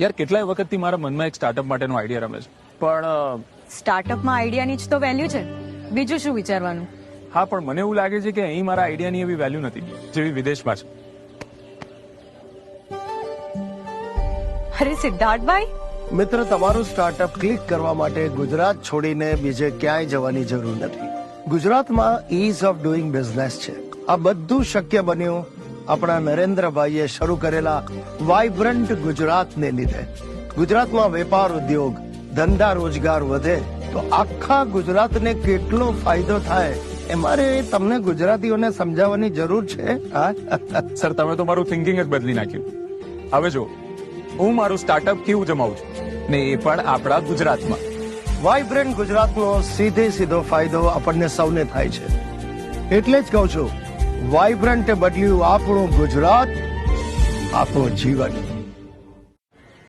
યાર કેટલાય વખતથી મારા મનમાં એક સ્ટાર્ટઅપ માટેનો આઈડિયા રમે છે, પણ સ્ટાર્ટઅપમાં આઈડિયાની જ તો વેલ્યુ છે, બીજું શું વિચારવાનું? હા, પણ મને એવું લાગે છે કે અહીં મારા આઈડિયાની એવી વેલ્યુ નથી જેવી વિદેશમાં છે. અરે સિદ્ધાર્થભાઈ, મિત્ર, તમારું સ્ટાર્ટઅપ ક્લિક કરવા માટે ગુજરાત છોડીને બીજે ક્યાંય જવાની જરૂર નથી. ગુજરાતમાં ઇઝ ઓફ ડુઈંગ બિઝનેસ છે. આ બધું શક્ય બન્યું આપણા નરેન્દ્રભાઈએ શરૂ કરેલા વાઇબ્રન્ટ ગુજરાતને લીધે. ગુજરાતમાં વેપાર ઉદ્યોગ ધંધા રોજગાર વધે તો આખા ગુજરાતને કેટલો ફાયદો થાય એ મારે તમને ગુજરાતીઓને સમજાવવાની જરૂર છે. સર, તમે તો મારું થિંકિંગ જ બદલી નાખ્યું. હવે જો હું મારું સ્ટાર્ટઅપ કેવું જમાવું છું, ને એ પણ આપણા ગુજરાતમાં. વાઇબ્રન્ટ ગુજરાતનો સીધો ફાયદો આપણને સૌને થાય છે. એટલે જ કહું છું, વાઇબ્રન્ટ બદલ્યું આપણું ગુજરાત, આપણું જીવન.